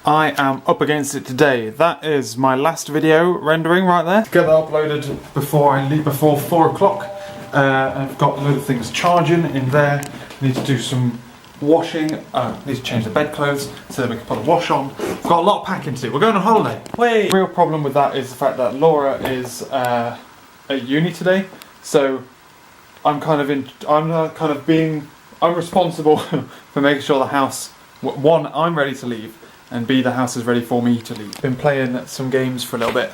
I am up against it today. That is my last video rendering right there. Get that uploaded before I leave, before 4 o'clock. I've got a load of things charging in there. Need to do some washing. Need to change the bedclothes so that we can put a wash on. I've got a lot of packing to do. We're going on holiday. Wait. The real problem with that is the fact that Laura is at uni today, so I'm responsible for making sure the house, one, I'm ready to leave, and B, the house is ready for me to leave. Been playing some games for a little bit.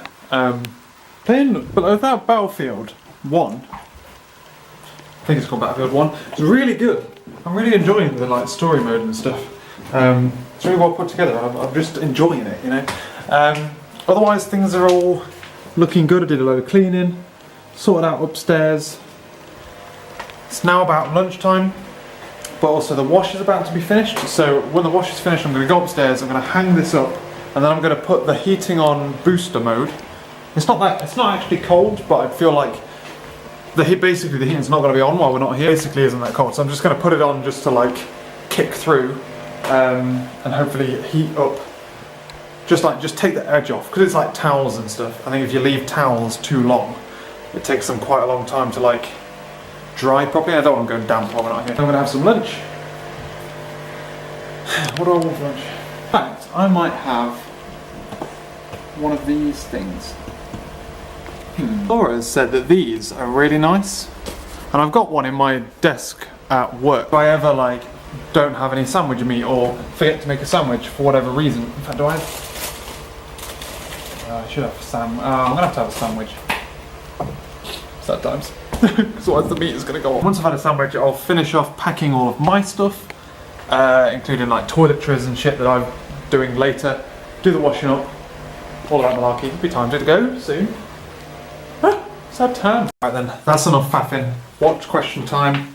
Playing Battlefield 1. I think it's called Battlefield 1. It's really good. I'm really enjoying the like story mode and stuff. It's really well put together. I'm just enjoying it, you know. Otherwise, things are all looking good. I did a load of cleaning, sorted out upstairs. It's now about lunchtime, but also the wash is about to be finished. So when the wash is finished, I'm going to go upstairs. I'm going to hang this up, and then I'm going to put the heating on booster mode. It's not actually cold, but I feel like basically the heating's not going to be on while we're not here. It basically isn't that cold, so I'm just going to put it on just to like kick through and hopefully heat up. Just take the edge off, because it's like towels and stuff. I think if you leave towels too long, it takes them quite a long time to like dry properly. I don't want them going damp while we're not here. I'm going to have some lunch. What do I want for lunch? In fact, I might have one of these things. Laura has said that these are really nice, and I've got one in my desk at work. If I ever like don't have any sandwich meat or forget to make a sandwich for whatever reason. In fact, do I have? I should have I'm gonna have to have a sandwich. Sad times. Because otherwise the meat is gonna go on. Once I've had a sandwich, I'll finish off packing all of my stuff, including like toiletries and shit that I'm doing later. Do the washing up. All that malarkey. It'll be time to go soon. Sad time. Right then, that's enough faffing. Watch question time.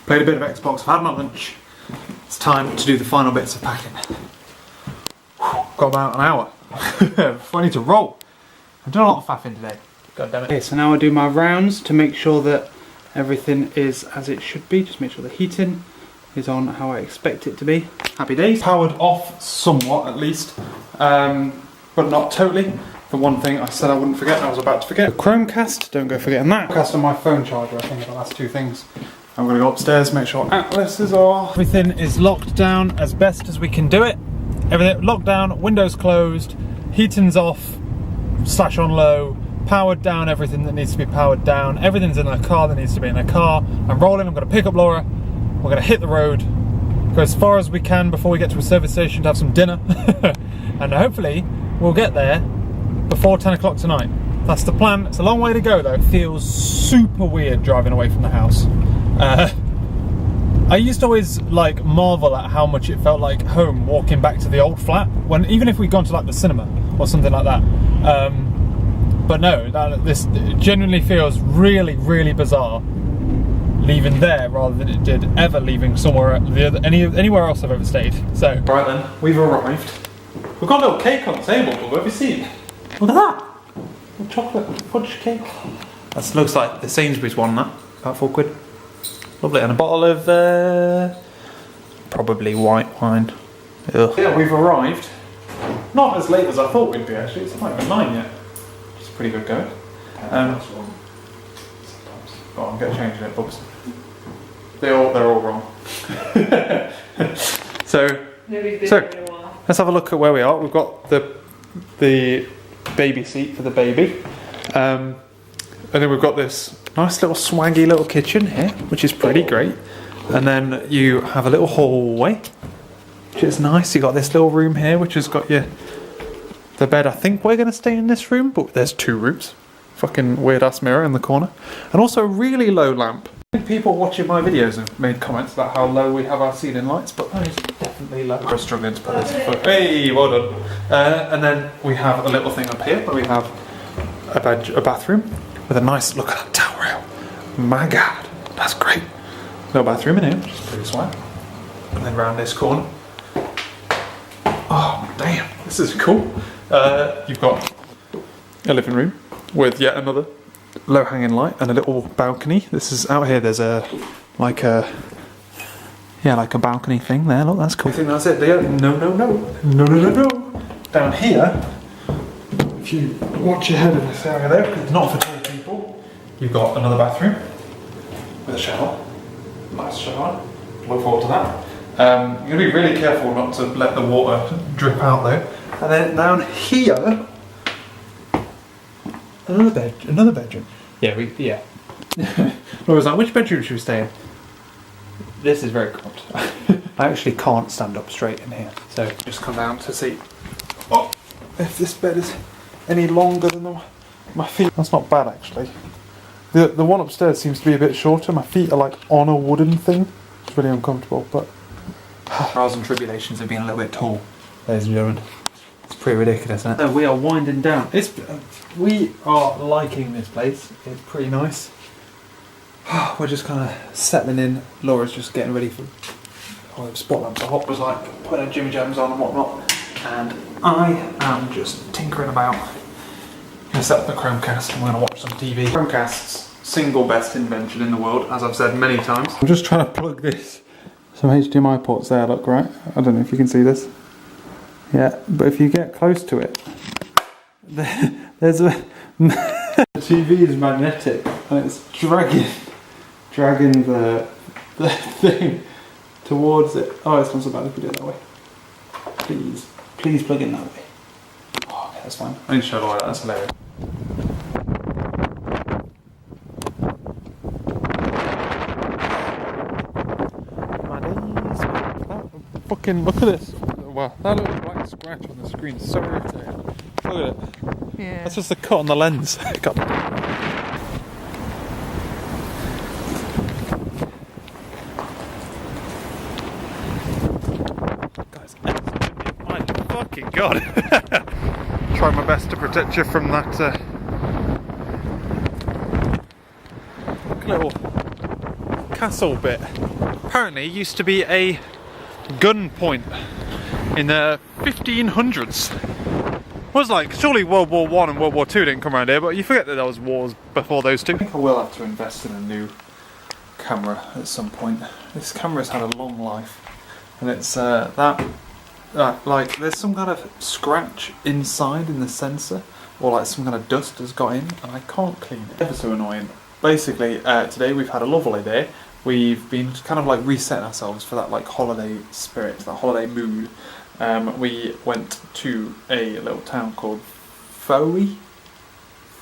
Played a bit of Xbox, I've had my lunch. It's time to do the final bits of packing. Got about an hour. I need to roll. I've done a lot of faffing today. God damn it. Okay, so now I do my rounds to make sure that everything is as it should be. Just make sure the heating is on how I expect it to be. Happy days. Powered off somewhat at least, but not totally. The one thing I said I wouldn't forget, I was about to forget. The Chromecast, don't go forgetting that. Chromecast and my phone charger, I think are the last two things. I'm going to go upstairs, make sure Atlas is off. Everything is locked down as best as we can do it. Everything locked down, windows closed, heating's off, slash on low, powered down everything that needs to be powered down. Everything's in a car that needs to be in a car. I'm rolling, I'm going to pick up Laura. We're going to hit the road, go as far as we can before we get to a service station to have some dinner. And hopefully we'll get there before 10 o'clock tonight. That's the plan. It's a long way to go though. It feels super weird driving away from the house. I used to always like marvel at how much it felt like home walking back to the old flat, when even if we'd gone to like the cinema or something like that. But no, this genuinely feels really, really bizarre leaving there rather than it did ever leaving somewhere anywhere else I've ever stayed. So right then, we've arrived. We've got a little cake on the table. Have you seen? Look at that! A chocolate fudge cake. That looks like the Sainsbury's one, that. About £4. Lovely. And a bottle of probably white wine. Ugh. Yeah, we've arrived. Not as late as I thought we'd be actually. It's not even 9 yet. It's pretty good going. Oh, I'm getting changed in it, books. They're all wrong. So let's have a look at where we are. We've got the baby seat for the baby, and then we've got this nice little swaggy little kitchen here, which is pretty great. And then you have a little hallway, which is nice. You got this little room here, which has got the bed. I think we're going to stay in this room, but there's 2 rooms. Fucking weird ass mirror in the corner, and also a really low lamp. I think people watching my videos have made comments about how low we have our ceiling lights, but that is definitely low. We're struggling to put this foot. Hey, well done. And then we have a little thing up here where we have a bathroom with a nice look at that towel rail. My God, that's great. No bathroom in here, which is pretty swag. And then round this corner. Oh damn, this is cool. You've got a living room with yet another low hanging light and a little balcony. This is out here. There's a Yeah, like a balcony thing there. Look, that's cool. I think that's it. No. Down here, if you watch your head in this area there, because it's not for tall people, you've got another bathroom with a shower. Nice shower. Look forward to that. You're going to be really careful not to let the water drip out though. And then down here, another bedroom. Yeah. Laura was like, which bedroom should we stay in? This is very cramped. I actually can't stand up straight in here, so just come down to see if this bed is any longer than my feet. That's not bad actually. The one upstairs seems to be a bit shorter. My feet are like on a wooden thing. It's really uncomfortable, but trials and tribulations of being a little bit tall, ladies and gentlemen. It's pretty ridiculous, isn't it? So we are winding down. We are liking this place. It's pretty nice. We're just kind of settling in. Laura's just getting ready for the spot lamps. Hop was like putting her Jimmy Jams on and whatnot, and I am just tinkering about. I'm going to set up the Chromecast and we're going to watch some TV. Chromecast's single best invention in the world, as I've said many times. I'm just trying to plug this. Some HDMI ports there, look, right? I don't know if you can see this. Yeah, but if you get close to it, there's a... The TV is magnetic and it's dragging the thing towards it. Oh, it's not so bad if we do it that way. Please plug in that way. Oh, okay, that's fine. I need to show Laura that, that's hilarious. Fucking look at this. Wow, that little black scratch on the screen is so irritating. Look at it. Yeah. That's just a cut on the lens. God. Guys, my fucking god. Try my best to protect you from that little castle bit. Apparently it used to be a gun point in the 1500s. It was like, surely World War I and World War II didn't come around here, but you forget that there was wars before those two. I think I will have to invest in a new camera at some point. This camera's had a long life, and it's like there's some kind of scratch inside in the sensor, or like some kind of dust has got in, and I can't clean it. Ever so annoying. Basically, today we've had a lovely day. We've been kind of like resetting ourselves for that like holiday spirit, that holiday mood. We went to a little town called Foy,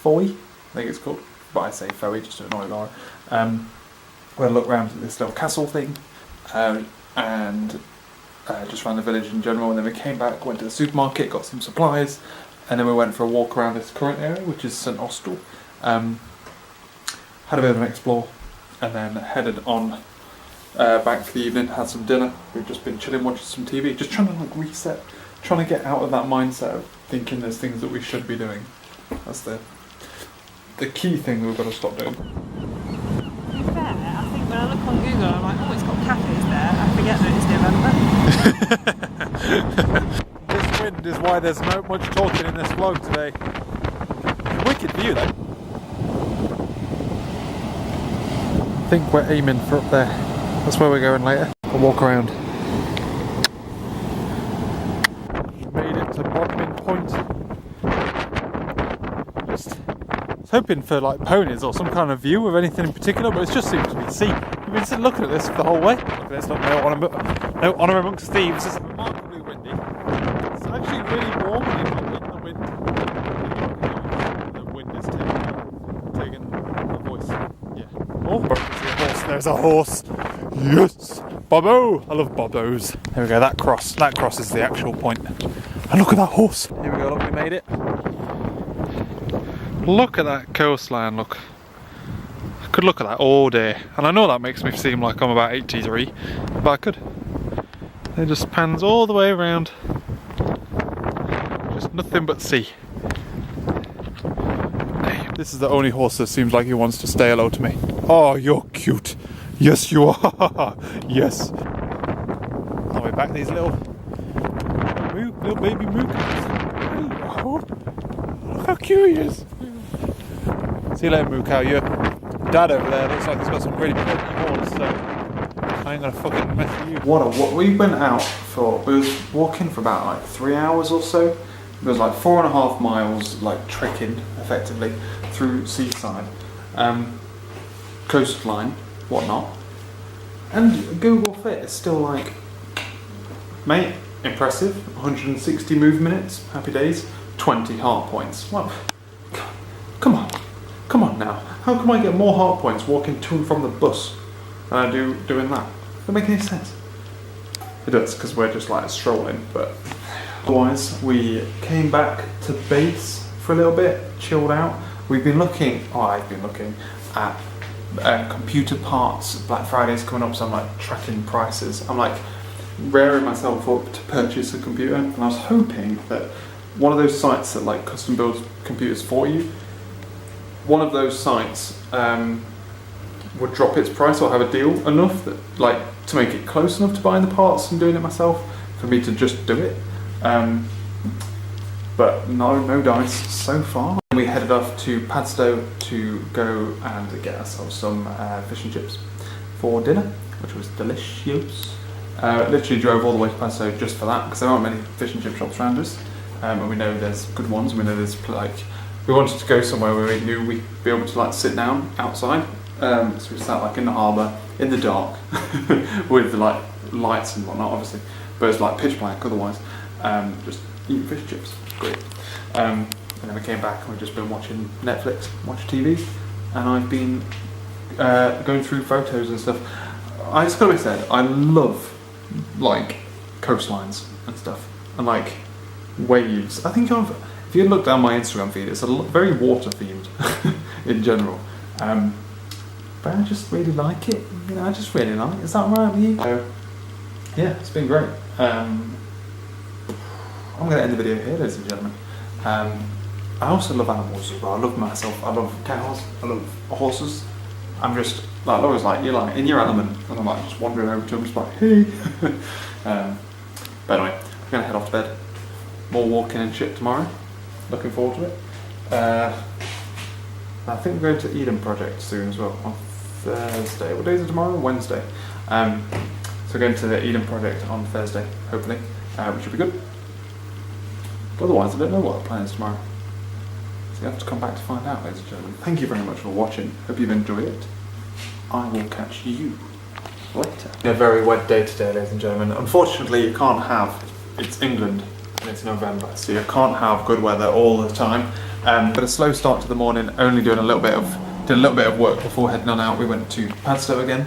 I think it's called, but I say Foy just to annoy Laura. We had a look around at this little castle thing, and just around the village in general, and then we came back, went to the supermarket, got some supplies, and then we went for a walk around this current area, which is St Austell. Had a bit of an explore, and then headed on back for the evening, had some dinner. We've just been chilling, watching some TV, just trying to like reset, trying to get out of that mindset of thinking there's things that we should be doing. That's the key thing we've got to stop doing. To be fair, I think when I look on Google, I'm like, oh, it's got cafes there. I forget that it's November. This wind is why there's not much talking in this vlog today. Wicked view though. I think we're aiming for up there. That's where we're going later. We'll walk around. We've made it to Bodmin Point. Just hoping for like ponies or some kind of view of anything in particular, but it just seems to be sea. We've been sitting looking at this for the whole way. Look at this, look, no honour amongst thieves. It's remarkably windy. It's actually really warm when you're not in the wind. The wind is taking the voice. Yeah. Oh, there's a horse. Yes! Bobbo! I love Bobbos. There we go, that cross is the actual point. And look at that horse! Here we go, look, we made it. Look at that coastline, look. I could look at that all day. And I know that makes me seem like I'm about 83, but I could. It just pans all the way around. Just nothing but sea. This is the only horse that seems like he wants to say hello to me. Oh, you're cute. Yes, you are. Yes. I'll be back these little baby mookos. Oh, look how cute he is. See you later, moo cow. Your dad over there looks like he's got some really pretty horns, so I ain't gonna fucking mess with you. What we went out for, we was walking for about like 3 hours or so. It was like 4.5 miles, like trekking effectively through seaside, coastline, whatnot. And Google Fit is still like, mate, impressive. 160 move minutes, happy days. 20 heart points. Well, come on now. How come I get more heart points walking to and from the bus than I do doing that? Doesn't make any sense. It does, because we're just like strolling, but otherwise we came back to base for a little bit, chilled out. I've been looking at computer parts. Black Friday's coming up, so I'm like tracking prices. I'm like raring myself up to purchase a computer, and I was hoping that one of those sites that like custom builds computers for you, one of those sites would drop its price or have a deal enough that like to make it close enough to buying the parts and doing it myself for me to just do it. But no dice so far. We headed off to Padstow to go and get ourselves some fish and chips for dinner, which was delicious. Literally drove all the way to Padstow just for that, because there aren't many fish and chip shops around us, and we know there's good ones. We know there's like, we wanted to go somewhere where we knew we'd be able to like sit down outside, so we sat like in the harbour in the dark with like lights and whatnot, obviously, but it's like pitch black otherwise. Just eating fish and chips, great. And then we came back and we've just been watching Netflix, watching TV, and I've been going through photos and stuff. I just gotta be said, I love like coastlines and stuff, and like waves. I think if you look down my Instagram feed, it's very water themed in general. But I just really like it. You know, I just really like it. Is that right with you? So, yeah, it's been great. I'm going to end the video here, ladies and gentlemen. I also love animals as well. I love myself. I love cows. I love horses. I'm just like Laura's like, you're like in your element, and I'm like just wandering over to him, just like hey. But anyway, I'm gonna head off to bed. More walking and shit tomorrow. Looking forward to it. I think we're going to Eden Project soon as well on Thursday. What day is it tomorrow? Wednesday. So we're going to the Eden Project on Thursday, hopefully, which should be good. But otherwise, I don't know what the plan is tomorrow. So you have to come back to find out, ladies and gentlemen. Thank you very much for watching. Hope you've enjoyed it. I will catch you later. A very wet day today, ladies and gentlemen. Unfortunately, you can't have, it's England and it's November, so you can't have good weather all the time. But a slow start to the morning, only doing a little bit of work before heading on out. We went to Padstow again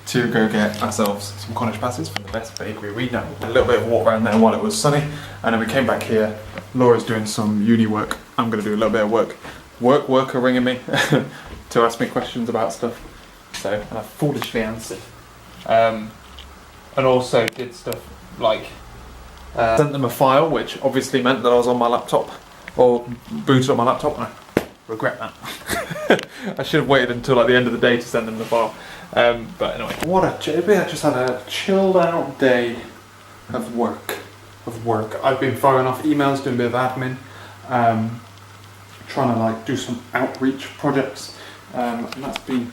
to go get ourselves some Cornish passes from the best bakery we know. A little bit of walk around there while it was sunny, and then we came back here. Laura's doing some uni work. I'm going to do a little bit of work. Worker ringing me to ask me questions about stuff. So, and I foolishly answered. And also did stuff like sent them a file, which obviously meant that I was on my laptop, or booted on my laptop, and I regret that. I should have waited until like the end of the day to send them the file. But anyway, I just had a chilled out day of work. I've been firing off emails, doing a bit of admin, trying to like do some outreach projects, and that's been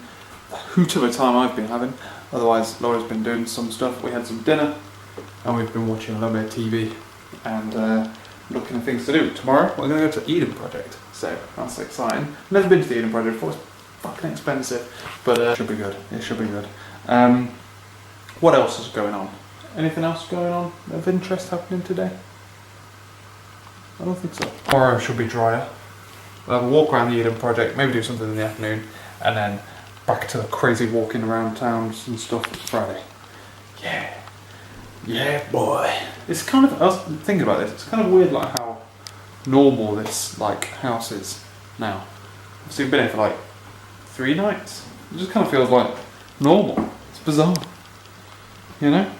a hoot of a time I've been having. Otherwise, Laura's been doing some stuff. We had some dinner, and we've been watching a little bit of TV and looking at things to do. Tomorrow we're going to go to Eden Project, so that's exciting. I've never been to the Eden Project before. It's fucking expensive, but it should be good. It should be good. What else is going on? Anything else going on of interest happening today? I don't think so. Tomorrow should be drier. We'll have a walk around the Eden Project, maybe do something in the afternoon, and then back to the crazy walking around towns and stuff Friday. Yeah boy. It's kind of, I was thinking about this, it's kind of weird like how normal this like house is now. Obviously we've been here for like 3 nights. It just kind of feels like normal. It's bizarre. You know?